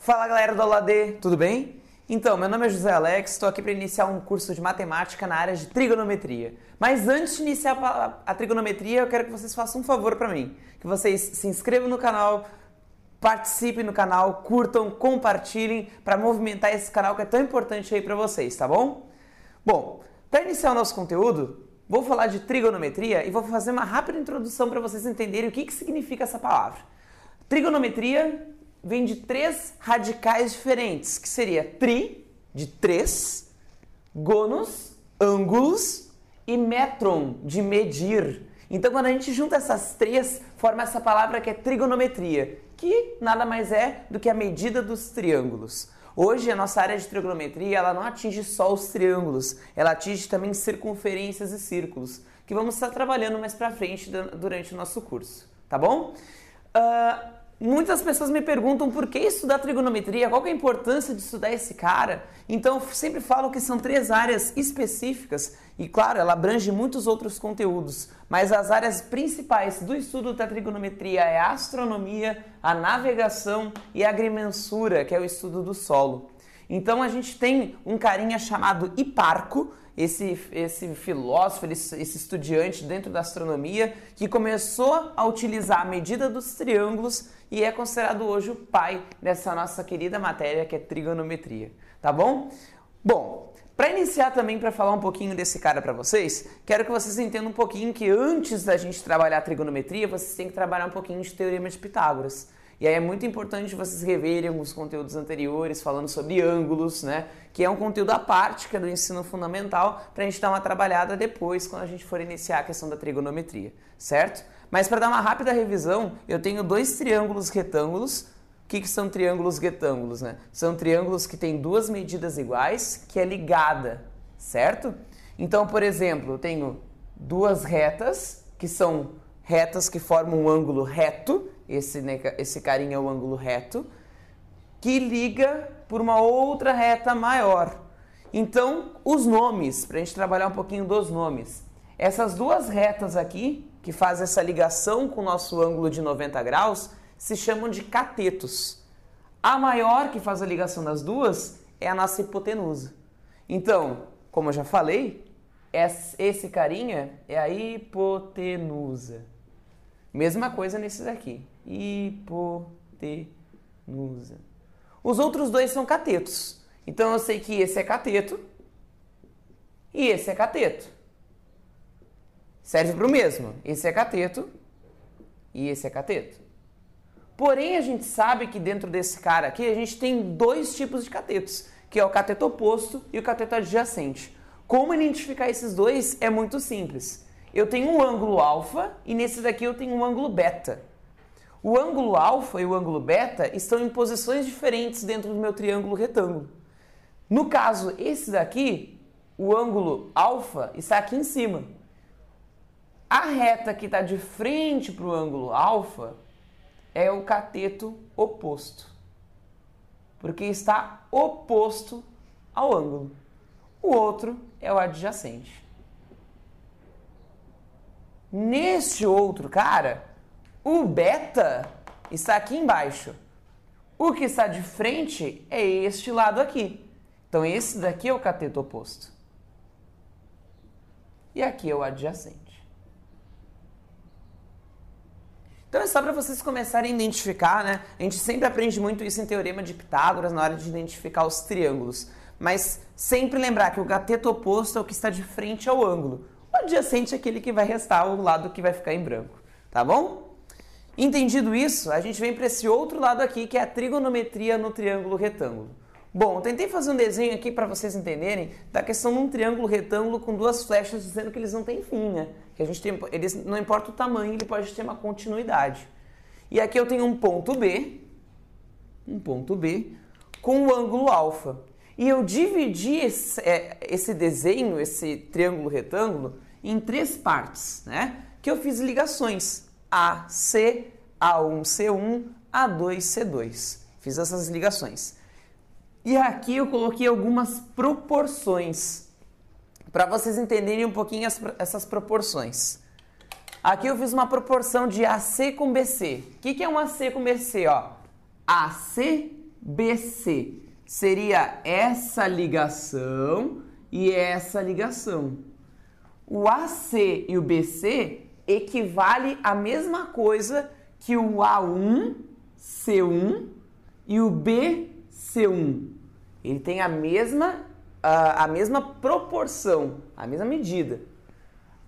Fala galera do Aula D, tudo bem? Então, meu nome é José Alex, estou aqui para iniciar um curso de matemática na área de trigonometria. Mas antes de iniciar a trigonometria, eu quero que vocês façam um favor para mim. Que vocês se inscrevam no canal, participem no canal, curtam, compartilhem para movimentar esse canal que é tão importante aí para vocês, tá bom? Bom, para iniciar o nosso conteúdo, vou falar de trigonometria e vou fazer uma rápida introdução para vocês entenderem o que significa essa palavra. Trigonometria vem de três radicais diferentes, que seria tri, de três, gonos, ângulos, e metron, de medir. Então, quando a gente junta essas três, forma essa palavra que é trigonometria, que nada mais é do que a medida dos triângulos. Hoje, a nossa área de trigonometria, ela não atinge só os triângulos, ela atinge também circunferências e círculos, que vamos estar trabalhando mais pra frente durante o nosso curso, tá bom? Muitas pessoas me perguntam por que estudar trigonometria, qual que é a importância de estudar esse cara. Então, eu sempre falo que são três áreas específicas e, claro, ela abrange muitos outros conteúdos, mas as áreas principais do estudo da trigonometria é a astronomia, a navegação e a agrimensura, que é o estudo do solo. Então, a gente tem um carinha chamado Hiparco, esse filósofo, esse estudante dentro da astronomia, que começou a utilizar a medida dos triângulos e é considerado hoje o pai dessa nossa querida matéria que é trigonometria, tá bom? Bom, para iniciar também, para falar um pouquinho desse cara para vocês, quero que vocês entendam um pouquinho que antes da gente trabalhar a trigonometria, vocês têm que trabalhar um pouquinho de teorema de Pitágoras. E aí é muito importante vocês reverem alguns conteúdos anteriores falando sobre ângulos, né? Que é um conteúdo à parte, que é do ensino fundamental, para a gente dar uma trabalhada depois, quando a gente for iniciar a questão da trigonometria, certo? Mas para dar uma rápida revisão, eu tenho dois triângulos retângulos. O que são triângulos retângulos, né? São triângulos que têm duas medidas iguais, que é ligada, certo? Então, por exemplo, eu tenho duas retas, que são retas que formam um ângulo reto. Esse carinha é o ângulo reto, que liga por uma outra reta maior. Então, os nomes, para a gente trabalhar um pouquinho dos nomes. Essas duas retas aqui, que fazem essa ligação com o nosso ângulo de 90 graus, se chamam de catetos. A maior, que faz a ligação das duas, é a nossa hipotenusa. Então, como eu já falei, esse carinha é a hipotenusa. Mesma coisa nesse daqui. Hipotenusa. Os outros dois são catetos. Então eu sei que esse é cateto e esse é cateto. Serve para o mesmo. Esse é cateto e esse é cateto. Porém, a gente sabe que dentro desse cara aqui, a gente tem dois tipos de catetos, que é o cateto oposto e o cateto adjacente. Como identificar esses dois é muito simples. Eu tenho um ângulo alfa e nesse daqui eu tenho um ângulo beta. O ângulo alfa e o ângulo beta estão em posições diferentes dentro do meu triângulo retângulo. No caso, esse daqui, o ângulo alfa está aqui em cima. A reta que está de frente para o ângulo alfa é o cateto oposto, porque está oposto ao ângulo. O outro é o adjacente. Neste outro cara, o beta está aqui embaixo. O que está de frente é este lado aqui. Então, esse daqui é o cateto oposto. E aqui é o adjacente. Então, é só para vocês começarem a identificar, né? A gente sempre aprende muito isso em teorema de Pitágoras na hora de identificar os triângulos. Mas sempre lembrar que o cateto oposto é o que está de frente ao ângulo. O adjacente é aquele que vai restar, o lado que vai ficar em branco, tá bom? Entendido isso, a gente vem para esse outro lado aqui, que é a trigonometria no triângulo retângulo. Bom, eu tentei fazer um desenho aqui para vocês entenderem da questão de um triângulo retângulo com duas flechas dizendo que eles não têm fim, né? Que a gente tem, eles, não importa o tamanho, ele pode ter uma continuidade. E aqui eu tenho um ponto B com o ângulo alfa. E eu dividi esse desenho, esse triângulo retângulo, em três partes, né? Que eu fiz ligações. AC, A1, C1, A2, C2. Fiz essas ligações. E aqui eu coloquei algumas proporções, para vocês entenderem um pouquinho essas proporções. Aqui eu fiz uma proporção de AC com BC. O que é um AC com BC? Ó? AC BC. Seria essa ligação e essa ligação. O AC e o BC equivale à mesma coisa que o A1, C1 e o BC1. Ele tem a mesma proporção, a mesma medida.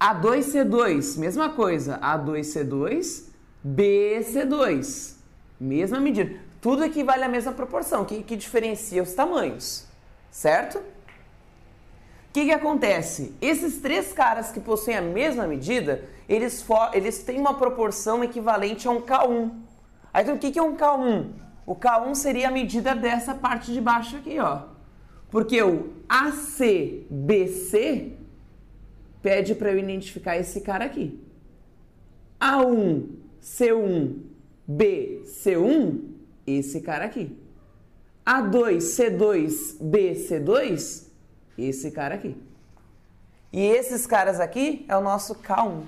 A2C2, mesma coisa. A2C2, BC2, mesma medida. Tudo equivale à mesma proporção, que diferencia os tamanhos, certo? O que acontece? Esses três caras que possuem a mesma medida, eles têm uma proporção equivalente a um K1. Aí, então, o que é um K1? O K1 seria a medida dessa parte de baixo aqui, ó. Porque o ACBC pede para eu identificar esse cara aqui. A1, C1, BC1, esse cara aqui. A2, C2, BC2, esse cara aqui. E esses caras aqui é o nosso K1. O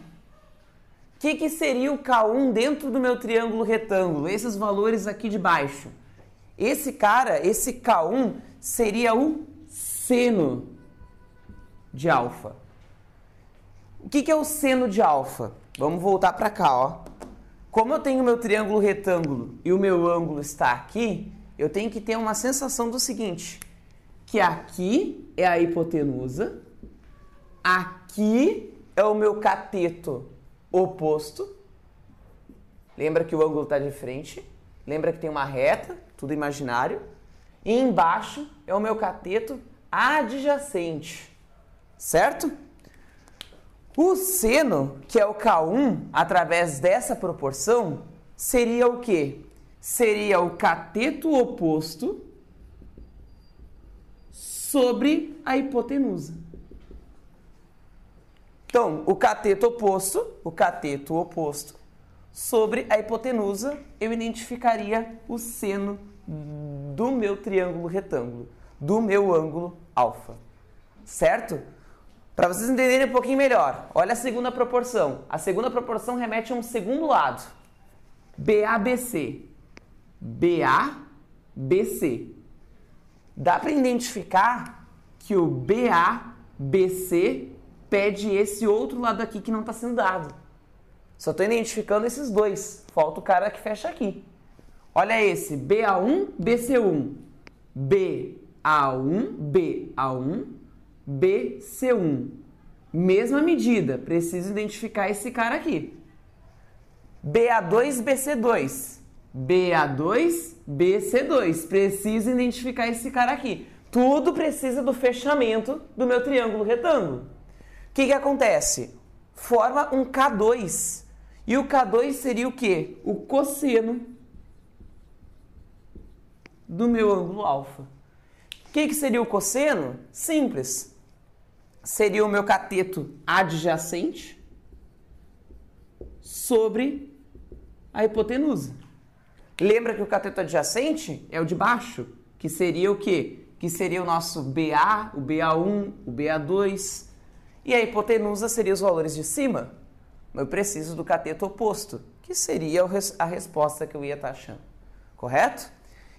que seria o K1 dentro do meu triângulo retângulo? Esses valores aqui de baixo. Esse cara, esse K1, seria o seno de alfa. O que é o seno de alfa? Vamos voltar para cá, ó. Como eu tenho meu triângulo retângulo e o meu ângulo está aqui, eu tenho que ter uma sensação do seguinte, que aqui é a hipotenusa, aqui é o meu cateto oposto. Lembra que o ângulo está de frente, lembra que tem uma reta, tudo imaginário. E embaixo é o meu cateto adjacente, certo? O seno, que é o K1, através dessa proporção, seria o quê? Seria o cateto oposto sobre a hipotenusa. Então, o cateto oposto sobre a hipotenusa, eu identificaria o seno do meu triângulo retângulo, do meu ângulo alfa, certo? Para vocês entenderem um pouquinho melhor, olha a segunda proporção. A segunda proporção remete a um segundo lado. BABC. BABC. Dá para identificar que o BABC pede esse outro lado aqui que não está sendo dado. Só estou identificando esses dois. Falta o cara que fecha aqui. Olha esse, BA1, BC1. BA1, BA1, BC1. Mesma medida, preciso identificar esse cara aqui. BA2, BC2. BA2, BC2. Preciso identificar esse cara aqui. Tudo precisa do fechamento do meu triângulo retângulo. O que acontece? Forma um K2. E o K2 seria o quê? O cosseno do meu ângulo alfa. O que seria o cosseno? Simples. Seria o meu cateto adjacente sobre a hipotenusa. Lembra que o cateto adjacente é o de baixo, que seria o quê? Que seria o nosso BA, o BA1, o BA2. E a hipotenusa seria os valores de cima. Eu preciso do cateto oposto, que seria a resposta que eu ia estar achando. Correto?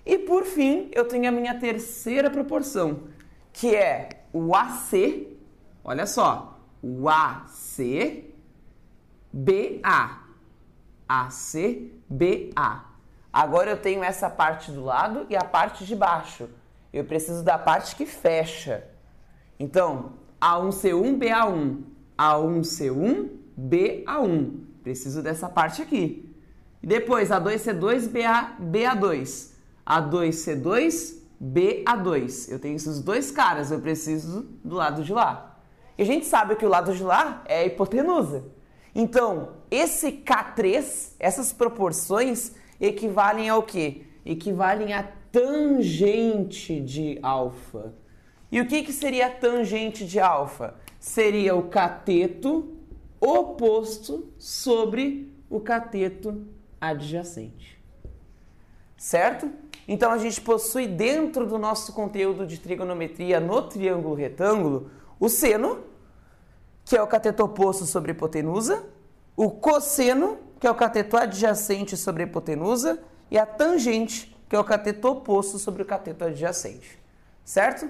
E por fim, eu tenho a minha terceira proporção, que é o AC. Olha só, o AC, BA. AC, BA. Agora eu tenho essa parte do lado e a parte de baixo. Eu preciso da parte que fecha. Então, A1C1, BA1. A1C1, BA1. Preciso dessa parte aqui. E depois, A2C2, BA2. A2C2, BA2. Eu tenho esses dois caras, eu preciso do lado de lá. E a gente sabe que o lado de lá é a hipotenusa. Então, esse K3, essas proporções, equivalem ao quê? Equivalem a tangente de alfa. E o que seria a tangente de alfa? Seria o cateto oposto sobre o cateto adjacente. Certo? Então, a gente possui dentro do nosso conteúdo de trigonometria no triângulo retângulo o seno, que é o cateto oposto sobre a hipotenusa, o cosseno, que é o cateto adjacente sobre a hipotenusa, e a tangente, que é o cateto oposto sobre o cateto adjacente. Certo?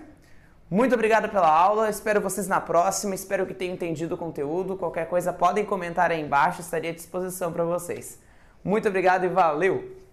Muito obrigado pela aula, espero vocês na próxima, espero que tenham entendido o conteúdo. Qualquer coisa podem comentar aí embaixo, estaria à disposição para vocês. Muito obrigado e valeu!